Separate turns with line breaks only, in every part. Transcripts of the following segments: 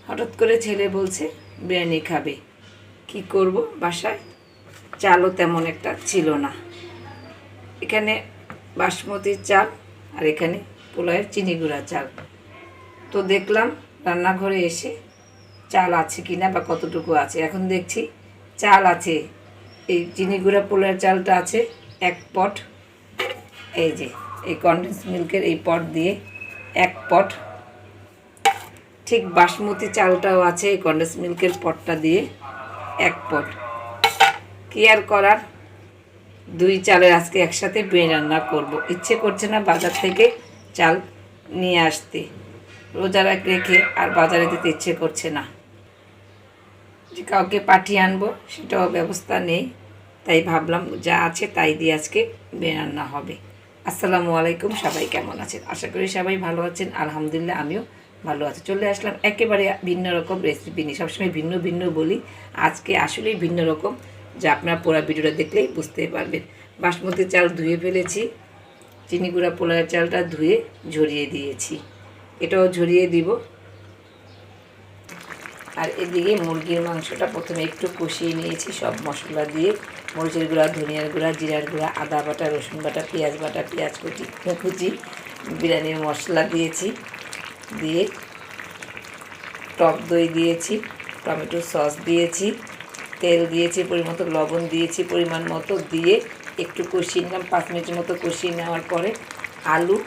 হঠাৎ করে ছেলে বলছে বিরিয়ানি খাবে। কি করব, বাসায় চালও তেমন একটা ছিল না। এখানে বাসমতির চাল আর এখানে পোলাওয়ের চিনি গুঁড়া চাল। তো দেখলাম রান্নাঘরে এসে চাল আছে কিনা বা কতটুকু আছে। এখন দেখছি চাল আছে। এই চিনি গুঁড়া পোলাওয়ের চালটা আছে 1 পট। এই যে এই কনডেন্স মিল্কের এই পট দিয়ে 1 পট। ঠিক বাসমতি চালটাও আছে এই কনডেন্স মিল্কের পটটা দিয়ে 1 পট। কি আর করার, 2 চালের আজকে একসাথে বিরিয়ানি রান্না করব। ইচ্ছে করছে না বাজার থেকে চাল নিয়ে আসতে। রোজা রেখে আর বাজারে দিতে ইচ্ছে করছে না, যে কাউকে পাঠিয়ে আনবো সেটাও ব্যবস্থা নেই। তাই ভাবলাম যা আছে তাই দিয়ে আজকে বিরিয়ানি রান্না হবে। আসসালামু আলাইকুম, সবাই কেমন আছেন? আশা করি সবাই ভালো আছেন। আলহামদুলিল্লাহ আমিও ভালো আছি। চলে আসলাম একেবারে ভিন্ন রকম রেসিপি নিয়ে। সবসময় ভিন্ন ভিন্ন বলি, আজকে আসলেই ভিন্ন রকম, যা আপনারা পুরো ভিডিওটা দেখলেই বুঝতে পারবেন। বাসমতি চাল ধুয়ে ফেলেছি, চিনি গুঁড়া পোলাওয়ের চালটা ধুয়ে ঝরিয়ে দিয়েছি, এটাও ঝরিয়ে দিব। আর এদিকে মুরগির মাংসটা প্রথমে একটু কষিয়ে নিয়েছি সব মশলা দিয়ে। মরিচের গুঁড়া, ধনিয়ার গুঁড়া, জিরার গুঁড়া, আদা বাটা, রসুন বাটা, পেঁয়াজ বাটা, পেঁয়াজ কুচি, বিরিয়ানির মশলা দিয়েছি। দিয়ে টক দই দিয়েছি, টমেটো সস দিয়েছি, তেল দিয়েছি, পরিমাণ মতো লবণ দিয়েছি, পরিমাণ মতো দিয়ে একটু কষিয়ে নিলাম। 5 মিনিটের মতো কষিয়ে নেওয়ার পরে আলু,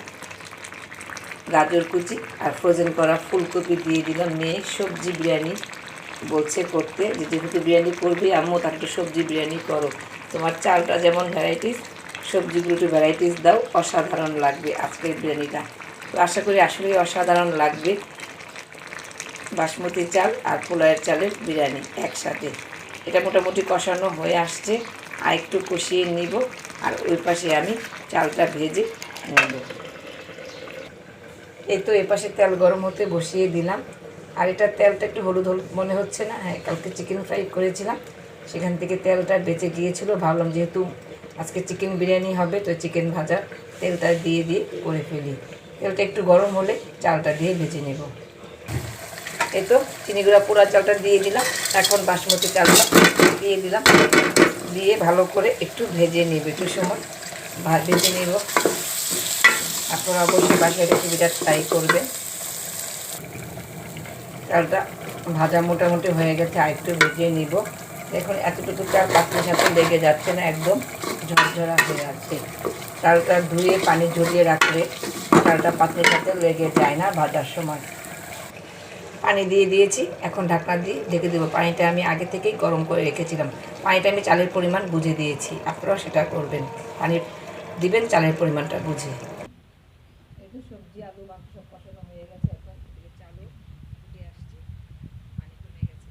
গাজর কুচি আর ফ্রোজেন করা ফুলকপি দিয়ে দিলাম। মেয়ে সবজি বিরিয়ানি বলছে করতে, যে যেহেতু বিরিয়ানি করবে আম্মু তার একটু সবজি বিরিয়ানি করো, তোমার চালটা যেমন ভ্যারাইটিস, সবজিগুলো একটু ভ্যারাইটিস দাও, অসাধারণ লাগবে আজকের বিরিয়ানিটা। তো আশা করি আসলেই অসাধারণ লাগবে। বাসমতি চাল আর পোলাওয়ের চালের বিরিয়ানি একসাথে। এটা মোটামুটি কষানো হয়ে আসছে, আর একটু কষিয়ে নিব। আর ওই পাশে আমি চালটা ভেজে নেব। এই তো এপাশে তেল গরম হতে বসিয়ে দিলাম। আর এটা তেলটা একটু হলুদ হলুদ মনে হচ্ছে না? হ্যাঁ, কালকে চিকেন ফ্রাই করেছিলাম, সেখান থেকে তেলটা বেঁচে গিয়েছিলো। ভাবলাম যেহেতু আজকে চিকেন বিরিয়ানি হবে, তো চিকেন ভাজা তেলটা দিয়ে করে ফেলি। তেলটা একটু গরম হলে চালটা দিয়ে ভেজে নেব। এই তো চিনি গুঁড়া পোড়া চালটা দিয়ে দিলাম। এখন বাসমতি চালটা দিয়ে দিলাম, দিয়ে ভালো করে একটু ভেজে নেব। একটু সময় ভেজে নেব। আপনারা অবশ্যই বাসায় রেসিপিটা ট্রাই করবেন। চালটা ভাজা মোটামুটি হয়ে গেছে, আর একটু ভেজে নিব। দেখুন এতটুকু চাল পাতলির সাথে লেগে যাচ্ছে না, একদম ঝরঝরা হয়ে আছে। চালটা ধুয়ে পানি ঝরিয়ে রাখলে চালটা পাতলির সাথে লেগে যায় না ভাজার সময়। পানি দিয়ে দিয়েছি, এখন ঢাকনা দিয়ে ঢেকে দেবো। পানিটা আমি আগে থেকেই গরম করে রেখেছিলাম। পানিটা আমি চালের পরিমাণ বুঝে দিয়েছি, আপনারাও সেটা করবেন। পানি দিবেন চালের পরিমাণটা বুঝে। সবজি আলু মাংস সব কষানো হয়ে গেছে, এখন চালও ফুটে আসছে, পানি কমে গেছে।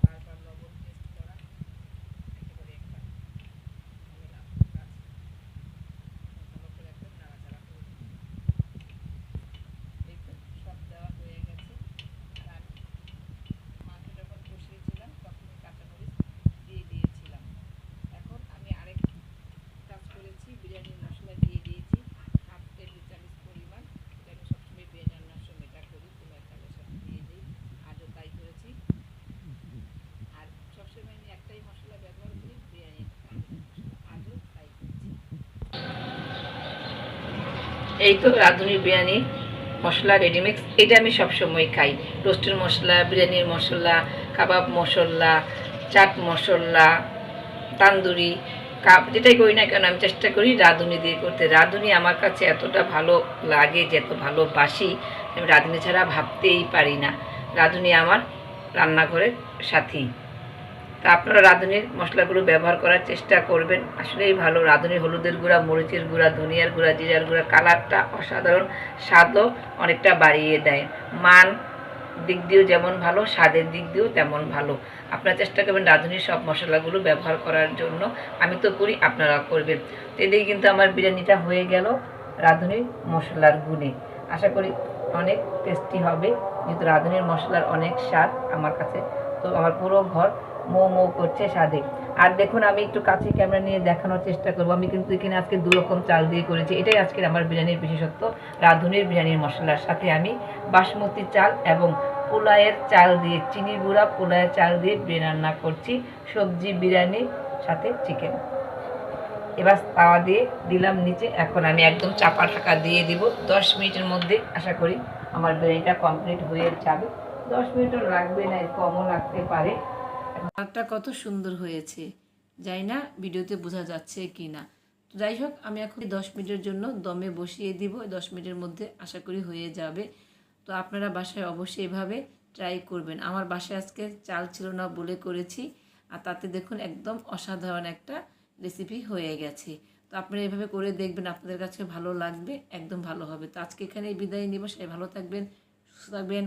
বারবার লবণ টেস্ট করা একেবারে একটা ঝামেলা কাজ। ভালো করে একদম নাড়াচাড়া করে এই তো সব দেওয়া হয়ে গেছে। আর মাংস যখন কষিয়েছিলাম তখন কাঁচামরিচ দিয়ে দিয়েছিলাম। এখন আমি আরেক কাজ করেছি, বিরিয়ানির মশলা দিয়ে দিয়েছি 1/2 টেবিল চামচ পরিমাণ। এটা আমি সবসময় বিরিয়ানি রান্নার সময় এটা করি, পোলাও চালের সাথে দিয়ে দিই, আজও তাই করেছি। আর সবসময় আমি একটাই মশলা ব্যবহার করি, বিরিয়ানির মশলা, আজও তাই করছি। এই তো রাঁধুনি বিরিয়ানি মশলা রেডিমিক্স, এটা আমি সবসময় খাই। রোস্টের মশলা, বিরিয়ানির মশলা, কাবাব মশলা, চাট মশলা, তান্দুরি যেটাই করি না কেন আমি চেষ্টা করি রাঁধুনি দিয়ে করতে। রাঁধুনি আমার কাছে এতটা ভালো লাগে, যে এত ভালোবাসি, আমি রাঁধুনি ছাড়া ভাবতেই পারি না। রাঁধুনি আমার রান্নাঘরের সাথী। তা আপনারা রাঁধুনির মশলাগুলো ব্যবহার করার চেষ্টা করবেন, আসলেই ভালো। রাঁধুনি হলুদের গুঁড়া, মরিচের গুঁড়া, ধনিয়ার গুঁড়া, জিরার গুঁড়া, কালারটা অসাধারণ, স্বাদও অনেকটা বাড়িয়ে দেয়। মান দিক দিয়েও যেমন ভালো, স্বাদের দিক দিয়েও তেমন ভালো। আপনারা চেষ্টা করবেন রাঁধুনির সব মশলাগুলো ব্যবহার করার জন্য। আমি তো করি, আপনারা করবেন। তো এদিকে কিন্তু আমার বিরিয়ানিটা হয়ে গেল রাঁধুনির মশলার গুণে। আশা করি অনেক টেস্টি হবে, যেহেতু রাঁধুনির মশলার অনেক স্বাদ আমার কাছে তো আমার পুরো ঘর মো মো করছে স্বাদে। আর দেখুন আমি একটু কাছে ক্যামেরা নিয়ে দেখানোর চেষ্টা করবো। আমি কিন্তু এখানে আজকে 2 রকম চাল দিয়ে করেছি। এটাই আজকের আমার বিরিয়ানির বিশেষত্ব, রাঁধুনির বিরিয়ানির মশলার সাথে আমি বাসমতি চাল এবং পোলায়ের চাল দিয়ে, চিনি গুঁড়া পোলায়ের চাল দিয়ে বিরিয়ানি রান্না করছি। সবজি বিরিয়ানি সাথে চিকেন। এবার তাওয়া দিয়ে দিলাম নিচে। এখন আমি একদম চাপা ঢাকা দিয়ে দিব। 10 মিনিটের মধ্যে আশা করি আমার বিরিয়ানিটা কমপ্লিট হয়ে যাবে। 10 মিনিটও লাগবে না, কমও লাগতে পারে। কালারটা কত সুন্দর হয়েছে, জানি না ভিডিওতে বোঝা যাচ্ছে কি না। তো যাই হোক, আমি এখন 10 মিনিটের জন্য দমে বসিয়ে দিব। 10 মিনিটের মধ্যে আশা করি হয়ে যাবে। তো আপনারা বাসায় অবশ্যই এভাবে ট্রাই করবেন। আমার বাসায় আজকে চাল ছিল না বলে করেছি, আর তাতে দেখুন একদম অসাধারণ একটা রেসিপি হয়ে গেছে। তো আপনারা এভাবে করে দেখবেন, আপনাদের কাছে ভালো লাগবে, একদম ভালো হবে। তো আজকে এখানে বিদায় নিব। সবাই ভালো থাকবেন, সুস্থ থাকবেন।